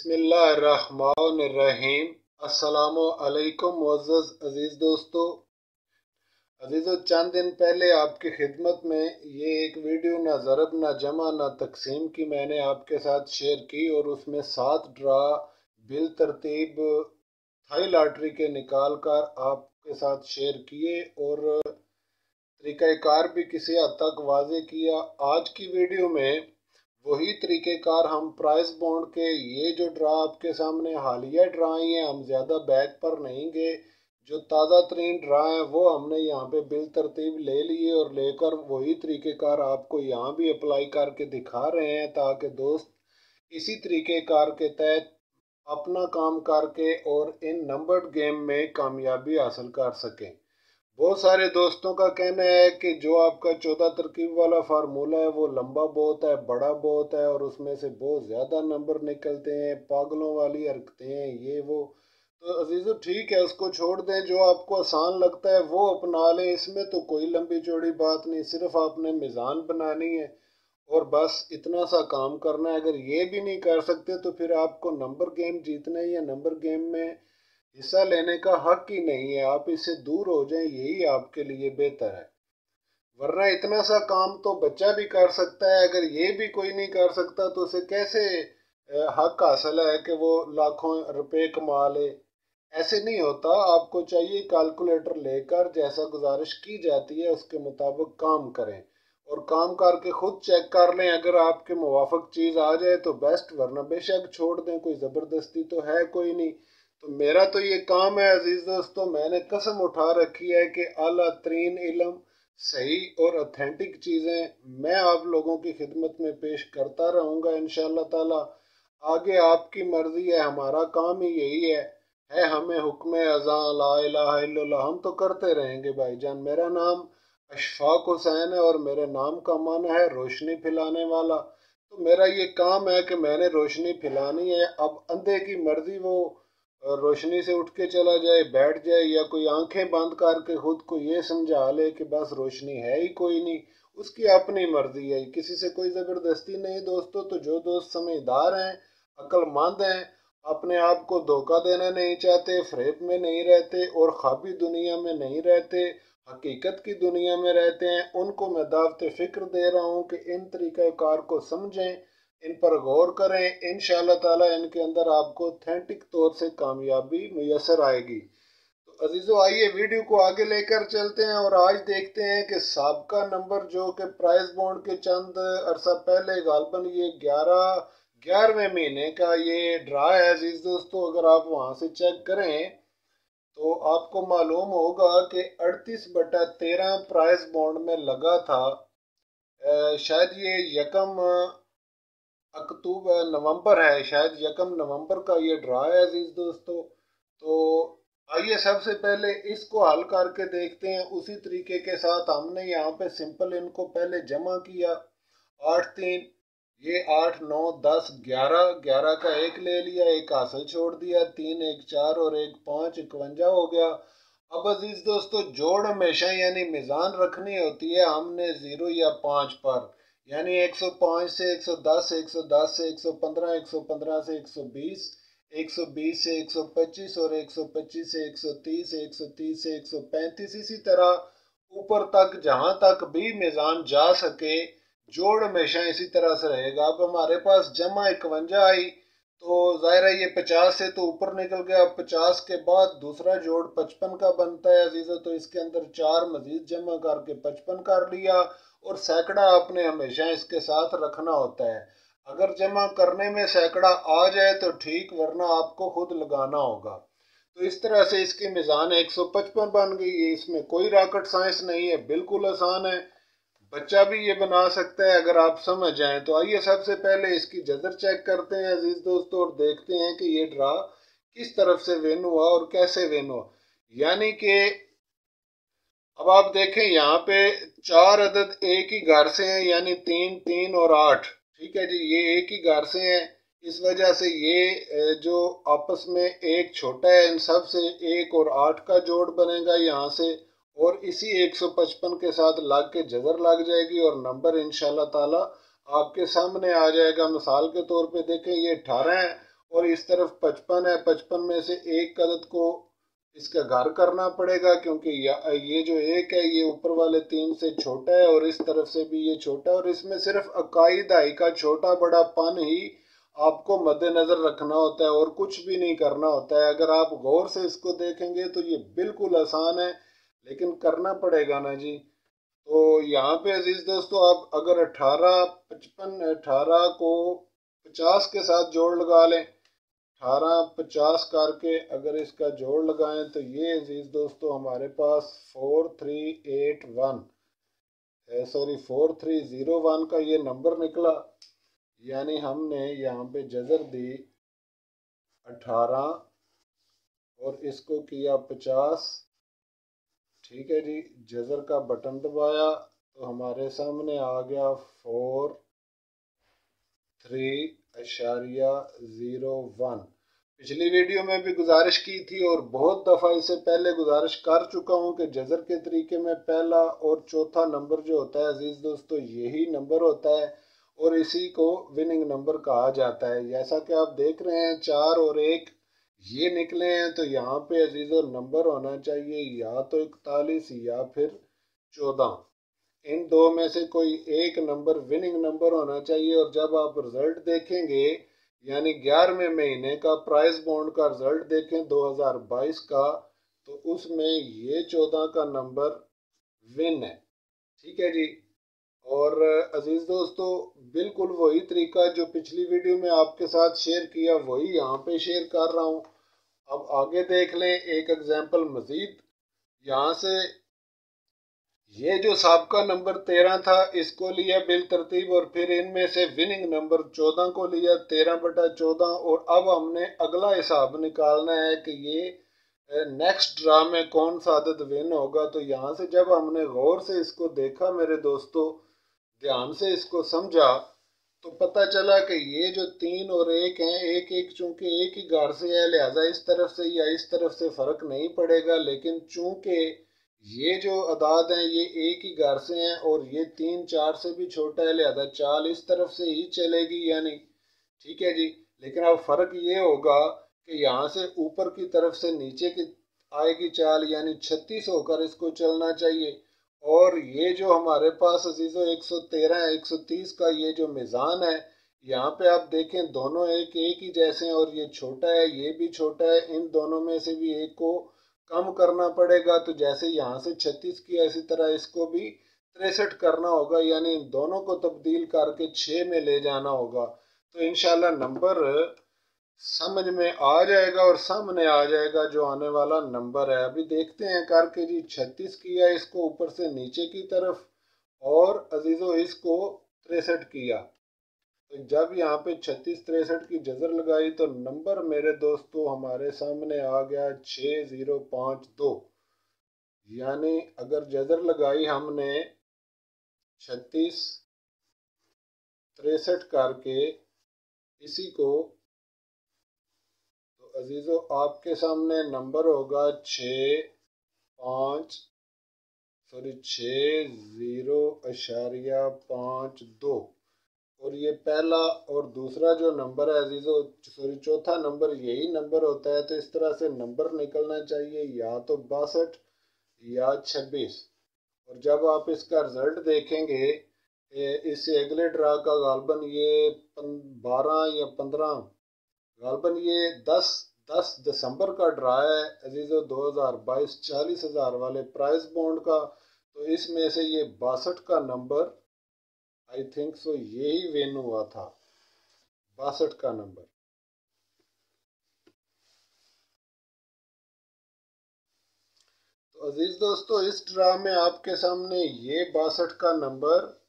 बिस्मिल्लाहिर्रहमानिर्रहीम। अस्सलामु अलैकुम मुअज़्ज़ज़ अज़ीज़ दोस्तों। अज़ीज़ों, चंद दिन पहले आपकी खिदमत में ये एक वीडियो ना ज़रब ना जमा ना तकसीम की मैंने आपके साथ शेयर की और उसमें 7 ड्रा बिल तरतीब थाई लॉटरी के निकाल कर आपके साथ शेयर किए और तरीक़ाकार भी किसी हद तक वाज़े किया। आज की वीडियो में वही तरीक़ेकार हम प्राइस बॉन्ड के ये जो ड्रा आपके सामने हालिया ड्रा हैं, हम ज़्यादा बैक पर नहीं गए। जो ताज़ा तरीन ड्रा हैं वो हमने यहाँ पे बिल तरतीब ले लिए और लेकर वही तरीक़ेकार आपको यहाँ भी अप्लाई करके दिखा रहे हैं, ताकि दोस्त इसी तरीक़ेकार के तहत अपना काम करके और इन नंबर्ड गेम में कामयाबी हासिल कर सकें। बहुत सारे दोस्तों का कहना है कि जो आपका 14 तरकीब वाला फार्मूला है वो लंबा बहुत है, बड़ा बहुत है और उसमें से बहुत ज़्यादा नंबर निकलते हैं, पागलों वाली हरकतें हैं, ये वो। तो अजीज़ों, ठीक है, उसको छोड़ दें। जो आपको आसान लगता है वो अपना लें। इसमें तो कोई लंबी चौड़ी बात नहीं, सिर्फ आपने मीज़ान बनानी है और बस इतना सा काम करना है। अगर ये भी नहीं कर सकते तो फिर आपको नंबर गेम जीतना ही है। नंबर गेम में हिस्सा लेने का हक ही नहीं है। आप इससे दूर हो जाएं, यही आपके लिए बेहतर है। वरना इतना सा काम तो बच्चा भी कर सकता है। अगर ये भी कोई नहीं कर सकता तो उसे कैसे हक हासिल है कि वो लाखों रुपए कमा ले। ऐसे नहीं होता। आपको चाहिए कैलकुलेटर लेकर जैसा गुजारिश की जाती है उसके मुताबिक काम करें और काम करके खुद चेक कर लें। अगर आपके मुवाफिक चीज़ आ जाए तो बेस्ट, वरना बेशक छोड़ दें। कोई ज़बरदस्ती तो है कोई नहीं। तो मेरा तो ये काम है अजीज़ दोस्तों, मैंने कसम उठा रखी है कि आला तरीन इल्म, सही और ऑथेंटिक चीज़ें मैं आप लोगों की खिदमत में पेश करता रहूँगा इंशाअल्लाह ताला। आगे आपकी मर्ज़ी है, हमारा काम ही यही है हमें हुक्म अज़ां ला इलाहा इल्लल्लाह हम तो करते रहेंगे भाईजान। मेरा नाम अशफाक हुसैन है और मेरे नाम का माना है रोशनी फैलाने वाला। तो मेरा ये काम है कि मैंने रोशनी फैलानी है। अब अंधे की मर्ज़ी, वो रोशनी से उठ के चला जाए, बैठ जाए, या कोई आंखें बंद करके खुद को ये समझा ले कि बस रोशनी है ही कोई नहीं, उसकी अपनी मर्जी है। किसी से कोई ज़बरदस्ती नहीं दोस्तों। तो जो दोस्त समझदार हैं, अक्लमंद हैं, अपने आप को धोखा देना नहीं चाहते, फ़रेब में नहीं रहते और ख्वाबी दुनिया में नहीं रहते, हकीकत की दुनिया में रहते हैं, उनको मैं दावत फ़िक्र दे रहा हूँ कि इन तरीक़ाकार को समझें, इन पर गौर करें। इंशाअल्लाह ताला इनके अंदर आपको ऑथेंटिक तौर से कामयाबी मुयसर आएगी। तो अजीज़ों, आइए वीडियो को आगे लेकर चलते हैं और आज देखते हैं कि साबका नंबर जो कि प्राइस बॉन्ड के चंद अरसा पहले गालबन ये 11वें महीने का ये ड्रा है अजीज़ दोस्तों। अगर आप वहाँ से चेक करें तो आपको मालूम होगा कि 38/13 प्राइस बॉन्ड में लगा था। शायद ये यकम अक्टूबर नवंबर है, शायद यकम नवंबर का ये ड्रा है अजीज दोस्तों। तो आइए सबसे पहले इसको हल करके देखते हैं। उसी तरीके के साथ हमने यहाँ पे सिंपल इनको पहले जमा किया। 8 3, ये 8 9 10 11, 11 का एक ले लिया, एक हासिल छोड़ दिया, 3 1 4 और 1 5, 51 हो गया। अब अजीज दोस्तों, जोड़ हमेशा यानी मिजान रखनी होती है हमने 0 या 5 पर, यानी 105 से 110, 110 से 115, 115 से 120, 120 से 125 और 125 से 130, 130 से 135, इसी तरह ऊपर तक जहां तक भी मिजान जा सके जोड़ हमेशा इसी तरह से रहेगा। अब हमारे पास जमा 51 आई तो जाहिर है ये 50 से तो ऊपर निकल गया। 50 के बाद दूसरा जोड़ 55 का बनता है अजीज़ों। तो इसके अंदर 4 मजीद जमा करके 55 कर लिया और सैकड़ा आपने हमेशा इसके साथ रखना होता है। अगर जमा करने में सैकड़ा आ जाए तो ठीक, वरना आपको खुद लगाना होगा। तो इस तरह से इसकी मिजान 155 बन गई है। इसमें कोई रॉकेट साइंस नहीं है, बिल्कुल आसान है, बच्चा भी ये बना सकता है अगर आप समझ जाएं। तो आइए सबसे पहले इसकी जदर चेक करते हैं अजीज दोस्तों और देखते हैं कि ये ड्रा किस तरफ से विन हुआ और कैसे विन हुआ। यानी कि अब आप देखें यहाँ पे 4 अदद एक ही घर से हैं, यानी 3 3 और 8। ठीक है जी, ये एक ही घर से हैं, इस वजह से ये जो आपस में एक छोटा है इन सब से, 1 और 8 का जोड़ बनेगा यहाँ से और इसी 155 के साथ लग के जजर लग जाएगी और नंबर इंशाल्लाह ताला आपके सामने आ जाएगा। मिसाल के तौर पे देखें ये 18 है और इस तरफ 55 है, 55 में से एक अदद को इसका घर करना पड़ेगा, क्योंकि ये जो एक है ये ऊपर वाले 3 से छोटा है और इस तरफ से भी ये छोटा है, और इसमें सिर्फ इकाई दहाई का छोटा बड़ा पन ही आपको मद्देनजर रखना होता है और कुछ भी नहीं करना होता है। अगर आप गौर से इसको देखेंगे तो ये बिल्कुल आसान है, लेकिन करना पड़ेगा ना जी। तो यहाँ पे अजीज दोस्तों, आप अगर 18 को 50 के साथ जोड़ लगा लें, 18 50 करके अगर इसका जोड़ लगाएं तो ये अजीज दोस्तों हमारे पास 4381 सॉरी 4301 का ये नंबर निकला। यानी हमने यहाँ पे जजर दी 18 और इसको किया 50। ठीक है जी, जजर का बटन दबाया तो हमारे सामने आ गया 43.01। पिछली वीडियो में भी गुजारिश की थी और बहुत दफ़ा इससे पहले गुजारिश कर चुका हूँ कि जजर के तरीके में पहला और चौथा नंबर जो होता है अजीज़ दोस्तों यही नंबर होता है और इसी को विनिंग नंबर कहा जाता है। जैसा कि आप देख रहे हैं 4 और 1 ये निकले हैं, तो यहाँ पे अजीज़ों नंबर होना चाहिए या तो 41 या फिर 14। इन दो में से कोई एक नंबर विनिंग नंबर होना चाहिए। और जब आप रिजल्ट देखेंगे यानी 11वें महीने का प्राइस बॉन्ड का रिजल्ट देखें 2022 का, तो उसमें ये 14 का नंबर विन है। ठीक है जी। और अजीज़ दोस्तों बिल्कुल वही तरीका जो पिछली वीडियो में आपके साथ शेयर किया वही यहाँ पे शेयर कर रहा हूँ। अब आगे देख लें एक एग्जाम्पल मजीद। यहाँ से ये जो साबका नंबर 13 था इसको लिया बिल तरतीब और फिर इनमें से विनिंग नंबर 14 को लिया 13/14। और अब हमने अगला हिसाब निकालना है कि ये नेक्स्ट ड्रा में कौन सा अदद विन होगा। तो यहाँ से जब हमने गौर से इसको देखा मेरे दोस्तों, ध्यान से इसको समझा, तो पता चला कि ये जो 3 और 1 हैं, एक एक चूंकि एक ही घर से है लिहाजा इस तरफ से या इस तरफ से फर्क नहीं पड़ेगा। लेकिन चूंकि ये जो अदाद हैं ये एक ही घर से हैं और ये 3 4 से भी छोटा है लिहाजा चाल इस तरफ से ही चलेगी यानी। ठीक है जी। लेकिन अब फर्क ये होगा कि यहाँ से ऊपर की तरफ से नीचे की आएगी चाल यानी 36 होकर इसको चलना चाहिए। और ये जो हमारे पास अजीज़ों 113 130 का ये जो मिज़ान है, यहाँ पे आप देखें दोनों एक ही जैसे हैं और ये छोटा है ये भी छोटा है, इन दोनों में से भी एक को कम करना पड़ेगा। तो जैसे यहाँ से 36 किया इसी तरह इसको भी 63 करना होगा, यानी इन दोनों को तब्दील करके 6 में ले जाना होगा। तो इंशाल्लाह नंबर समझ में आ जाएगा और सामने आ जाएगा जो आने वाला नंबर है। अभी देखते हैं करके जी। 36 किया इसको ऊपर से नीचे की तरफ और अजीज़ों इसको 63 किया। तो जब यहाँ पे 36 63 की जजर लगाई तो नंबर मेरे दोस्तों हमारे सामने आ गया 6052। यानी अगर जजर लगाई हमने 36 63 करके इसी को, तो अजीज़ों आपके सामने नंबर होगा 60.52। और ये पहला और दूसरा जो नंबर है अजीज़ों चौथा नंबर यही नंबर होता है। तो इस तरह से नंबर निकलना चाहिए या तो 62 या 26। और जब आप इसका रिजल्ट देखेंगे इससे अगले ड्रा का गालबन ये 12 या 15 गालबन ये 10 दिसंबर का ड्रा है अजीज़ों 2022 40,000 वाले प्राइस बॉन्ड का। तो इसमें से ये 62 का नंबर आई थिंक सो यही विन हुआ था, 62 का नंबर। तो अजीज दोस्तों इस ड्रा में आपके सामने ये 62 का नंबर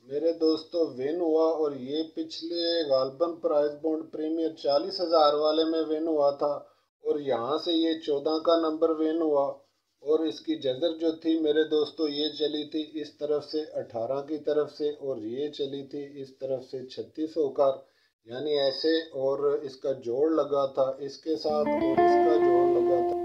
मेरे दोस्तों विन हुआ और ये पिछले गालबन प्राइस बॉन्ड प्रीमियर 40,000 वाले में विन हुआ था। और यहाँ से ये 14 का नंबर विन हुआ और इसकी जजर जो थी मेरे दोस्तों ये चली थी इस तरफ से 18 की तरफ से और ये चली थी इस तरफ से 36 होकर, यानी ऐसे। और इसका जोड़ लगा था इसके साथ और इसका जोड़ लगा था।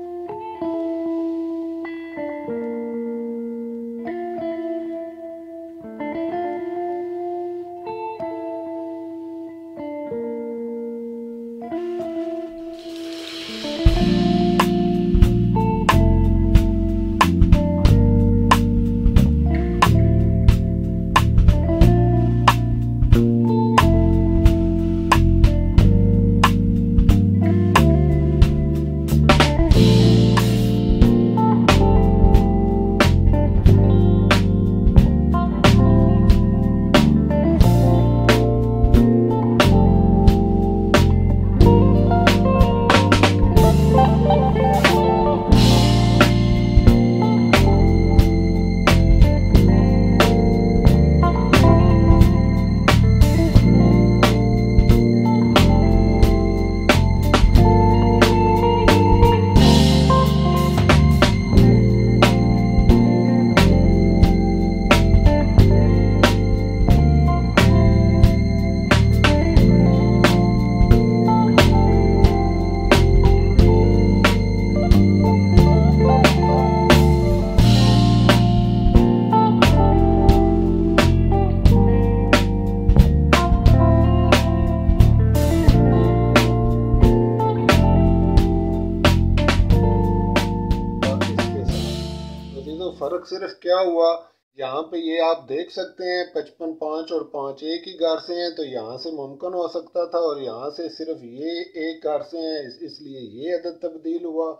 फ़र्क सिर्फ क्या हुआ, यहाँ पे ये आप देख सकते हैं 55 5 और 5 एक ही घर से हैं, तो यहाँ से मुमकिन हो सकता था और यहाँ से सिर्फ ये एक घर से हैं, इसलिए ये अदद तब्दील हुआ।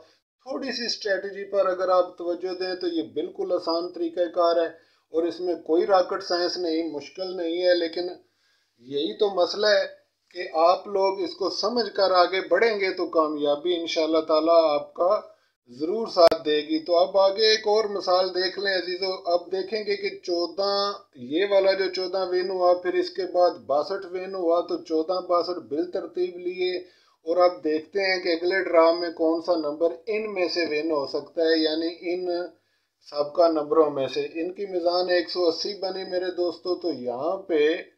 थोड़ी सी स्ट्रेटजी पर अगर आप तवज्जो दें तो ये बिल्कुल आसान तरीक़ाकार है और इसमें कोई रॉकेट साइंस नहीं, मुश्किल नहीं है। लेकिन यही तो मसला है कि आप लोग इसको समझ कर आगे बढ़ेंगे तो कामयाबी इंशाल्लाह ताला आपका ज़रूर साथ देगी। तो अब आगे एक और मिसाल देख लें अजीज़ों। अब देखेंगे कि 14 ये वाला जो 14 विन हुआ, फिर इसके बाद 62 विन हुआ, तो 14 62 बिल तरतीब लिए। और अब देखते हैं कि अगले ड्रा में कौन सा नंबर इनमें से विन हो सकता है, यानी इन सबका नंबरों में से। इनकी मिज़ान 180 बनी मेरे दोस्तों। तो यहाँ पे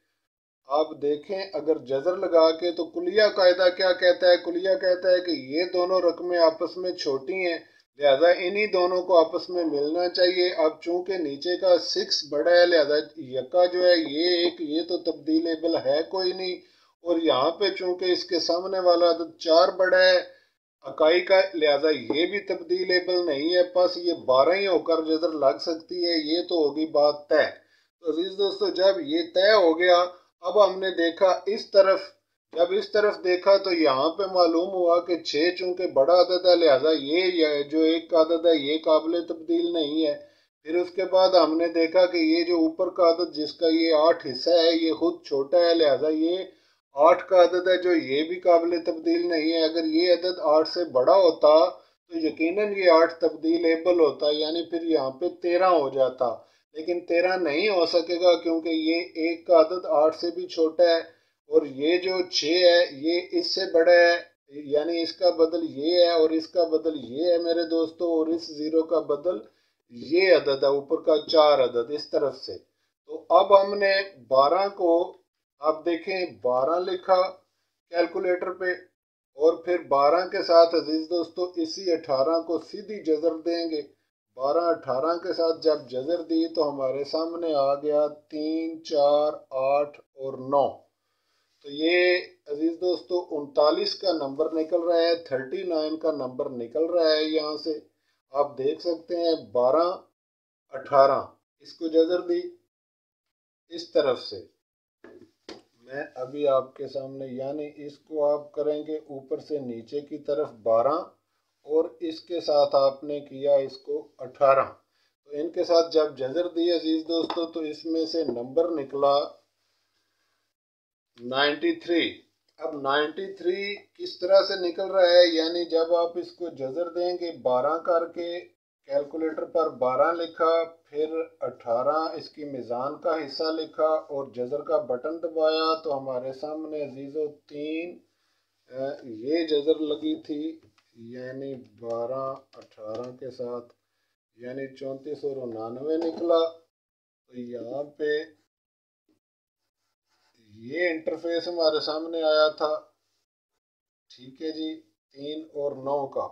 आप देखें अगर जजर लगा के, तो कुलिया कायदा क्या कहता है, कुलिया कहता है कि ये दोनों रकमें आपस में छोटी हैं, लिहाजा इन्हीं दोनों को आपस में मिलना चाहिए। अब चूंकि नीचे का 6 बड़ा है, लिहाजा यक्का जो है ये तो तब्दीलेबल है कोई नहीं। और यहाँ पे चूंकि इसके सामने वाला अदद 4 बड़ा है इकाई का, लिहाजा ये भी तब्दीलेबल नहीं है, बस ये 12 ही होकर जजर लग सकती है। ये तो होगी बात तय। तो अजीज दोस्तों, जब ये तय हो गया, अब हमने देखा इस तरफ, जब इस तरफ देखा तो यहाँ पे मालूम हुआ कि 6 चूंकि बड़ा अदद है, लिहाजा ये जो एक का अदद है ये काबिल तब्दील नहीं है। फिर उसके बाद हमने देखा कि ये जो ऊपर का अदद जिसका ये 8 हिस्सा है ये खुद छोटा है, लिहाजा ये 8 का अदद है जो ये भी काबिल तब्दील नहीं है। अगर ये अदद 8 से बड़ा होता तो यकीनन ये 8 तब्दीलेबल होता, यानी फिर यहाँ पे 13 हो जाता। लेकिन 13 नहीं हो सकेगा क्योंकि ये एक का अदद 8 से भी छोटा है और ये जो 6 है ये इससे बड़ा है, यानी इसका बदल ये है और इसका बदल ये है मेरे दोस्तों, और इस ज़ीरो का बदल ये अदद है, ऊपर का 4 अदद इस तरफ से। तो अब हमने 12 को, आप देखें 12 लिखा कैलकुलेटर पे, और फिर 12 के साथ अजीज दोस्तों इसी 18 को सीधी जजर देंगे। 12 18 के साथ जब जजर दी तो हमारे सामने आ गया 3 4 8 और 9। तो ये अजीज दोस्तों 39 का नंबर निकल रहा है, 39 का नंबर निकल रहा है यहाँ से। आप देख सकते हैं 12 18 इसको जजर दी इस तरफ से। मैं अभी आपके सामने, यानी इसको आप करेंगे ऊपर से नीचे की तरफ 12 और इसके साथ आपने किया इसको 18। तो इनके साथ जब जजर दी अजीज दोस्तों तो इसमें से नंबर निकला 93। अब 93 किस तरह से निकल रहा है, यानी जब आप इसको जजर देंगे 12 करके, कैलकुलेटर पर 12 लिखा, फिर 18 इसकी मिज़ान का हिस्सा लिखा और जजर का बटन दबाया, तो हमारे सामने अजीज़ो 3 ये जजर लगी थी, यानी 12 18 के साथ यानी 34 और 99 निकला। तो यहाँ पे ये इंटरफेस हमारे सामने आया था, ठीक है जी, 3 और 9 का।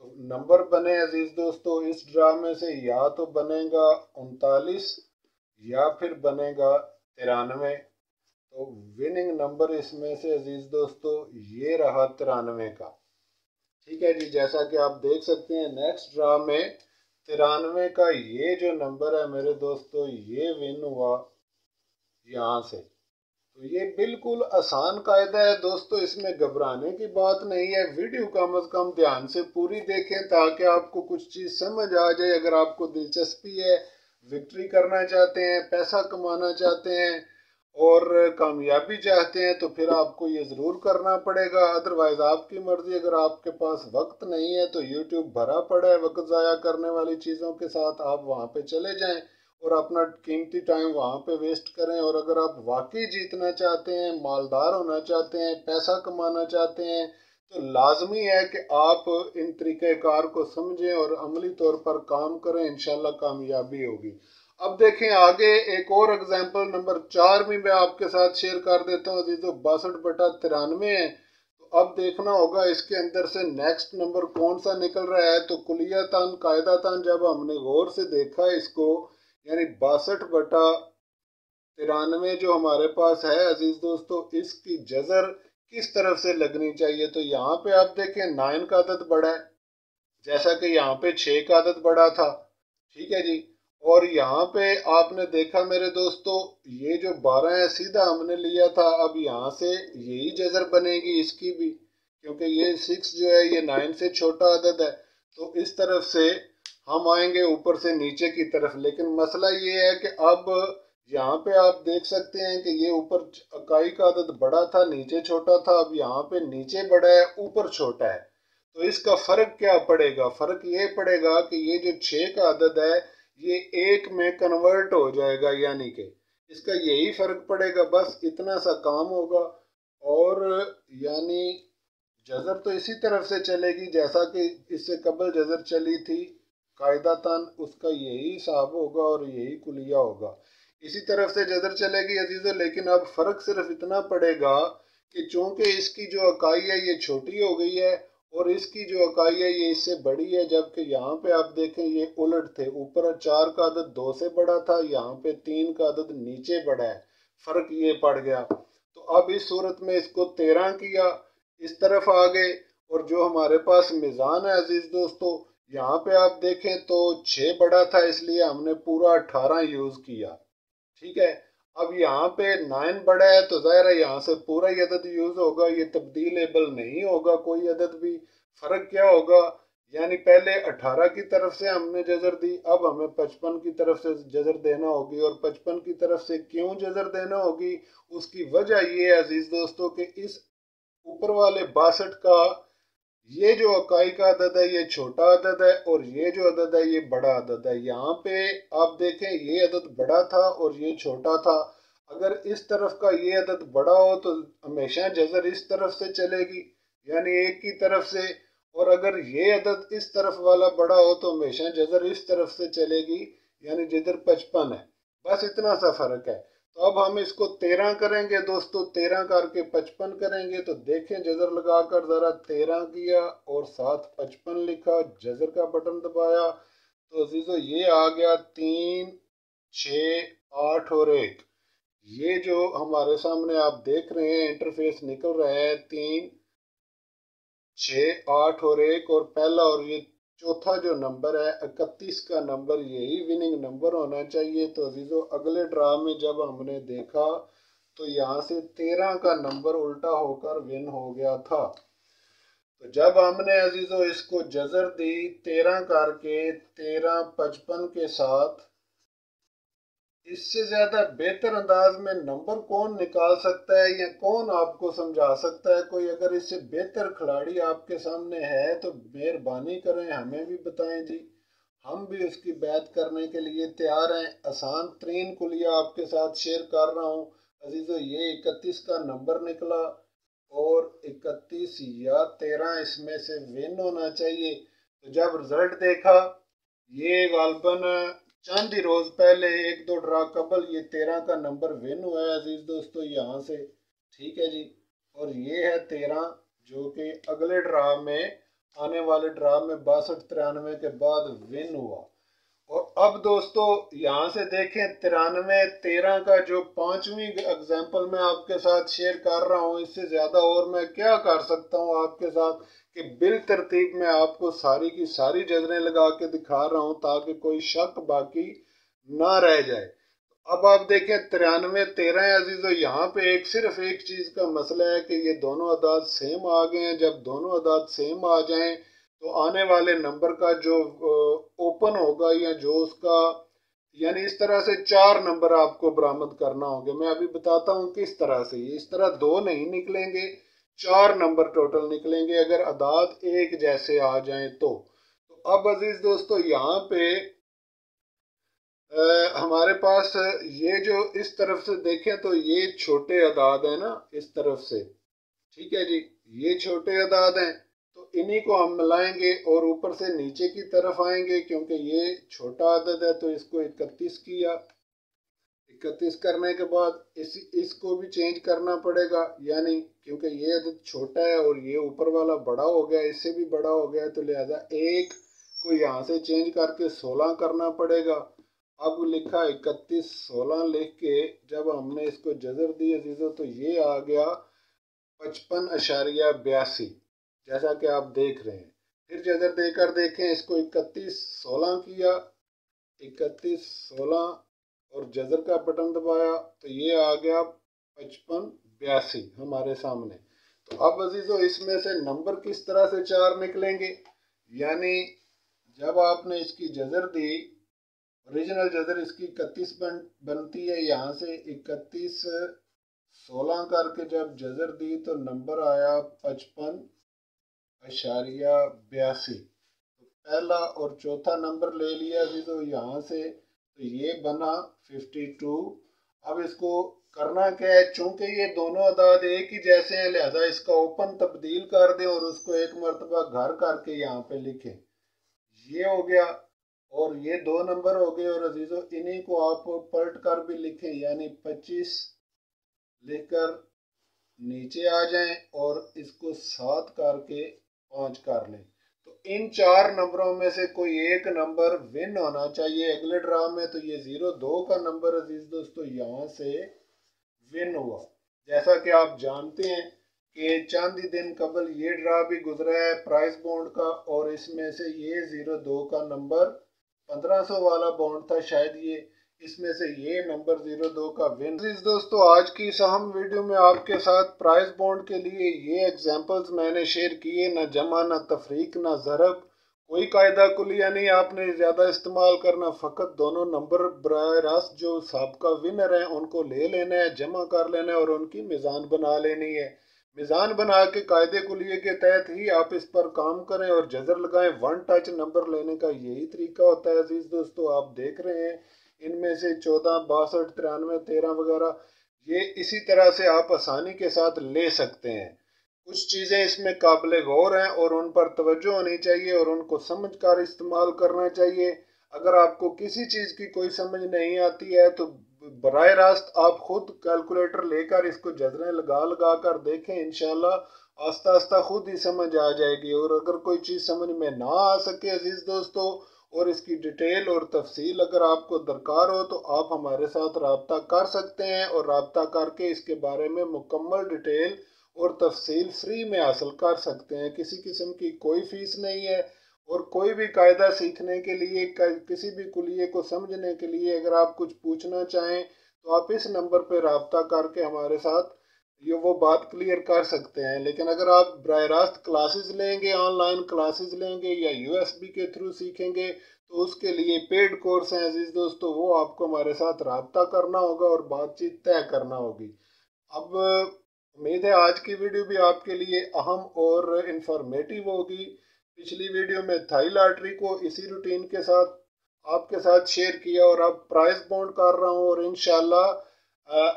तो नंबर बने अजीज दोस्तों इस ड्रा में से, या तो बनेगा 39 या फिर बनेगा 93। तो विनिंग नंबर इसमें से अजीज दोस्तों ये रहा 93 का। ठीक है जी, जैसा कि आप देख सकते हैं नेक्स्ट ड्रा में 93 का ये जो नंबर है मेरे दोस्तों ये विन हुआ यहाँ से। तो ये बिल्कुल आसान कायदा है दोस्तों, इसमें घबराने की बात नहीं है। वीडियो कम से कम ध्यान से पूरी देखें ताकि आपको कुछ चीज़ समझ आ जाए। अगर आपको दिलचस्पी है, विक्ट्री करना चाहते हैं, पैसा कमाना चाहते हैं और कामयाबी चाहते हैं, तो फिर आपको ये ज़रूर करना पड़ेगा। अदरवाइज़ आपकी मर्ज़ी। अगर आपके पास वक्त नहीं है तो यूट्यूब भरा पड़ा है वक्त ज़ाया करने वाली चीज़ों के साथ, आप वहाँ पे चले जाएं और अपना कीमती टाइम वहाँ पे वेस्ट करें। और अगर आप वाकई जीतना चाहते हैं, मालदार होना चाहते हैं, पैसा कमाना चाहते हैं, तो लाजमी है कि आप इन तरीक़ेकार को समझें और अमली तौर पर काम करें, इंशाल्लाह कामयाबी होगी। अब देखें आगे एक और एग्जाम्पल नंबर 4 में मैं आपके साथ शेयर कर देता हूँ अजीजों। 62/93 है। तो अब देखना होगा इसके अंदर से नेक्स्ट नंबर कौन सा निकल रहा है। तो कुलियतन कायदातन जब हमने गौर से देखा इसको, यानी 62/93 जो हमारे पास है अजीज दोस्तों, इसकी जजर किस तरफ से लगनी चाहिए। तो यहाँ पे आप देखें 9 का अदद बड़ा है, जैसा कि यहाँ पे 6 का अदद बड़ा था, ठीक है जी। और यहाँ पे आपने देखा मेरे दोस्तों, ये जो 12 है सीधा हमने लिया था, अब यहाँ से यही जजर बनेगी इसकी भी, क्योंकि ये 6 जो है ये 9 से छोटा अदद है। तो इस तरफ से हम आएंगे ऊपर से नीचे की तरफ। लेकिन मसला ये है कि अब यहाँ पे आप देख सकते हैं कि ये ऊपर इकाई का अदद बड़ा था, नीचे छोटा था। अब यहाँ पे नीचे बड़ा है, ऊपर छोटा है। तो इसका फर्क क्या पड़ेगा? फर्क ये पड़ेगा कि ये जो 6 का अदद है ये 1 में कन्वर्ट हो जाएगा, यानी कि इसका यही फर्क पड़ेगा, बस इतना सा काम होगा। और यानी जजर तो इसी तरफ से चलेगी जैसा कि इससे कबल जजर चली थी, कायदातन उसका यही हिसाब होगा और यही कुलिया होगा। इसी तरफ से जजर चलेगी अजीजों। लेकिन अब फर्क सिर्फ इतना पड़ेगा कि चूंकि इसकी जो इकाई है ये छोटी हो गई है और इसकी जो इकाई है ये इससे बड़ी है, जबकि यहाँ पे आप देखें ये उलट थे, ऊपर 4 का अदद 2 से बड़ा था, यहाँ पे 3 का अदद नीचे बड़ा है। फर्क ये पड़ गया। तो अब इस सूरत में इसको 13 किया, इस तरफ आ गए। और जो हमारे पास मिजान है अजीज दोस्तों, यहाँ पे आप देखें तो 6 बड़ा था, इसलिए हमने पूरा 18 यूज किया। ठीक है। अब यहाँ पे 9 बड़ा है तो जाहिर है यहाँ से पूरा ही अदद यूज होगा, ये तब्दीलेबल नहीं होगा कोई अदद भी। फर्क क्या होगा? यानी पहले 18 की तरफ से हमने जजर दी, अब हमें 55 की तरफ से जजर देना होगी। और 55 की तरफ से क्यों जजर देना होगी? उसकी वजह ये है अजीज दोस्तों कि इस ऊपर वाले 62 का ये जो इकाई का अदद है ये छोटा अदद है और ये जो अदद है ये बड़ा अदद है। यहाँ पे आप देखें ये अदद बड़ा था और ये छोटा था। अगर इस तरफ का ये अदद बड़ा हो तो हमेशा जजर इस तरफ से चलेगी, यानी एक की तरफ से। और अगर ये अदद इस तरफ वाला बड़ा हो तो हमेशा जजर इस तरफ से चलेगी, यानी जिधर 55 है। बस इतना सा फर्क है। तो अब हम इसको 13 करेंगे दोस्तों, 13 करके 55 करेंगे। तो देखें जजर लगाकर ज़रा 13 किया और साथ 55 लिखा, जजर का बटन दबाया तो अजीजों ये आ गया 3, 6, 8 और 1। ये जो हमारे सामने आप देख रहे हैं इंटरफेस निकल रहा है 3, 6, 8 और 1। और पहला और ये चौथा जो नंबर है 31 का नंबर, यही विनिंग नंबर होना चाहिए। तो अजीजों अगले ड्रा में जब हमने देखा तो यहाँ से 13 का नंबर उल्टा होकर विन हो गया था। तो जब हमने अजीजों इसको जजर दी 13 करके 13, 55 के साथ, इससे ज्यादा बेहतर अंदाज में नंबर कौन निकाल सकता है या कौन आपको समझा सकता है? कोई अगर इससे बेहतर खिलाड़ी आपके सामने है तो मेहरबानी करें हमें भी बताएं जी, हम भी उसकी बैत करने के लिए तैयार हैं। आसान तरीन कुलिया आपके साथ शेयर कर रहा हूँ अजीजों। ये 31 का नंबर निकला और 31 या 13 इसमें से विन होना चाहिए। तो जब रिजल्ट देखा ये गालबन चंद ही रोज पहले 1-2 ड्रा कबल ये 13 का नंबर विन हुआ है अजीज दोस्तों यहाँ से। ठीक है जी। और ये है 13 जो कि अगले ड्रा में, आने वाले ड्रा में 62-93 के बाद विन हुआ। और अब दोस्तों यहाँ से देखें 93-13 का जो 5वीं एग्जाम्पल मैं आपके साथ शेयर कर रहा हूँ, इससे ज़्यादा और मैं क्या कर सकता हूँ आपके साथ कि बिल तरतीब में आपको सारी की सारी जजरें लगा के दिखा रहा हूँ ताकि कोई शक बाकी ना रह जाए। अब आप देखें 93-13 है अजीजों, यहाँ पे सिर्फ एक चीज़ का मसला है कि ये दोनों अदाद सेम आ गए हैं। जब दोनों अदाद सेम आ जाएं तो आने वाले नंबर का जो ओपन होगा या जो उसका, यानी इस तरह से 4 नंबर आपको बरामद करना होंगे। मैं अभी बताता हूँ किस तरह से। ये इस तरह 2 नहीं निकलेंगे, 4 नंबर टोटल निकलेंगे अगर अदाद एक जैसे आ जाएं तो अब अजीज दोस्तों यहाँ पे हमारे पास ये जो इस तरफ से देखें तो ये छोटे अदाद है ना इस तरफ से। ठीक है जी। ये छोटे अदाद हैं तो इन्हीं को हम मिलाएंगे और ऊपर से नीचे की तरफ आएंगे, क्योंकि ये छोटा अदद है तो इसको 31 किया। 31 करने के बाद इसको भी चेंज करना पड़ेगा, यानी क्योंकि ये अदद छोटा है और ये ऊपर वाला बड़ा हो गया, इससे भी बड़ा हो गया, तो लिहाजा एक को यहाँ से चेंज करके 16 करना पड़ेगा। अब लिखा 31, 16 लिख के जब हमने इसको जजर दी अजीजों तो ये आ गया 55.82 जैसा कि आप देख रहे हैं। फिर जजर देकर देखें, इसको 31, 16 किया, 31 16 और जज़र का बटन दबाया तो ये आ गया 55 82 हमारे सामने। तो अब अजीजों इसमें से नंबर किस तरह से 4 निकलेंगे, यानी जब आपने इसकी जज़र दी, ओरिजिनल जज़र इसकी 31 बनती है, यहाँ से 31 16 करके जब जज़र दी तो नंबर आया 55.82। तो पहला और चौथा नंबर ले लिया जी, तो यहाँ से तो ये बना 52। अब इसको करना क्या है, चूंकि ये दोनों अदाद एक ही जैसे हैं लिहाजा इसका ओपन तब्दील कर दें और उसको एक मरतबा घर करके यहाँ पे लिखें। ये हो गया और ये दो नंबर हो गए और अजीजों इन्हीं को आप पलट कर भी लिखें, यानी 25 लेकर नीचे आ जाएं और इसको 7 करके 5 कर लें। तो इन 4 नंबरों में से कोई एक नंबर विन होना चाहिए अगले ड्रा में। तो ये 02 का नंबर अजीज दोस्तों यहाँ से विन हुआ। जैसा कि आप जानते हैं कि चंद ही दिन कबल ये ड्रा भी गुजरा है प्राइस बॉन्ड का, और इसमें से ये 02 का नंबर 1500 वाला बॉन्ड था शायद, ये इसमें से ये नंबर 02 का विन। दोस्तों आज की इस अहम वीडियो में आपके साथ प्राइस बॉन्ड के लिए ये एग्जांपल्स मैंने शेयर किए, ना जमा ना तफरीक ना ज़रब, कोई कायदा कुलिया नहीं आपने ज़्यादा इस्तेमाल करना, फ़कत दोनों नंबर बराह रास्त जो साबका विनर हैं उनको ले लेना है, जमा कर लेना है और उनकी मिज़ान बना लेनी है। मिज़ान बना के कायदे कुलिये के तहत ही आप इस पर काम करें और जज़र लगाएं। वन टच नंबर लेने का यही तरीका होता है अजीज़ दोस्तों। आप देख रहे हैं इनमें से 14 62 93 13 वगैरह, ये इसी तरह से आप आसानी के साथ ले सकते हैं। कुछ चीज़ें इसमें काबिल गौर हैं और उन पर तवज्जो होनी चाहिए और उनको समझ कर इस्तेमाल करना चाहिए। अगर आपको किसी चीज़ की कोई समझ नहीं आती है तो बराह रास्त आप खुद कैलकुलेटर लेकर इसको जज़रें लगा लगा कर देखें, इंशाल्लाह आस्ता आस्ता खुद ही समझ आ जाएगी। और अगर कोई चीज़ समझ में ना आ सके अजीज़ दोस्तों, और इसकी डिटेल और तफसील अगर आपको दरकार हो तो आप हमारे साथ रब्ता कर सकते हैं और रब्ता करके इसके बारे में मुकम्मल डिटेल और तफसील फ्री में हासिल कर सकते हैं। किसी किस्म की कोई फीस नहीं है और कोई भी कायदा सीखने के लिए, किसी भी कुलिये को समझने के लिए अगर आप कुछ पूछना चाहें तो आप इस नंबर पर रब्ता करके हमारे साथ ये वो बात क्लियर कर सकते हैं। लेकिन अगर आप बराह रास्त क्लासेस लेंगे, ऑनलाइन क्लासेस लेंगे या यूएसबी के थ्रू सीखेंगे तो उसके लिए पेड कोर्स हैं अजीज़ दोस्तों, वो आपको हमारे साथ रब्ता करना होगा और बातचीत तय करना होगी। अब उम्मीद है आज की वीडियो भी आपके लिए अहम और इंफॉर्मेटिव होगी। पिछली वीडियो में थाई लॉटरी को इसी रूटीन के साथ आपके साथ शेयर किया और अब प्राइस बॉन्ड कर रहा हूँ और इंशाल्लाह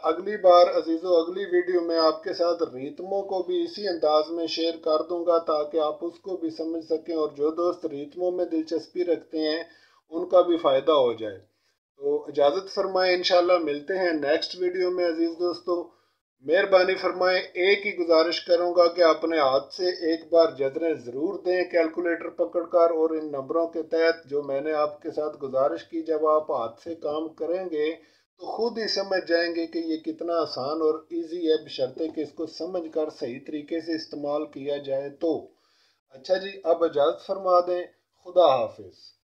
अगली बार अजीज़ों अगली वीडियो में आपके साथ रीतमों को भी इसी अंदाज में शेयर कर दूंगा ताकि आप उसको भी समझ सकें और जो दोस्त रीतमों में दिलचस्पी रखते हैं उनका भी फ़ायदा हो जाए। तो इजाज़त फरमाएं, इंशाल्लाह मिलते हैं नेक्स्ट वीडियो में अजीज़ दोस्तों। मेहरबानी फरमाएं, एक ही गुजारिश करूंगा कि अपने हाथ से एक बार जज़रें ज़रूर दें कैलकुलेटर पकड़कर, और इन नंबरों के तहत जो मैंने आपके साथ गुजारिश की जब आप हाथ से काम करेंगे तो खुद ही समझ जाएंगे कि ये कितना आसान और इजी है, बशर्ते कि इसको समझ कर सही तरीके से इस्तेमाल किया जाए तो। अच्छा जी, अब इजाज़त फरमा दें, खुदा हाफिज़।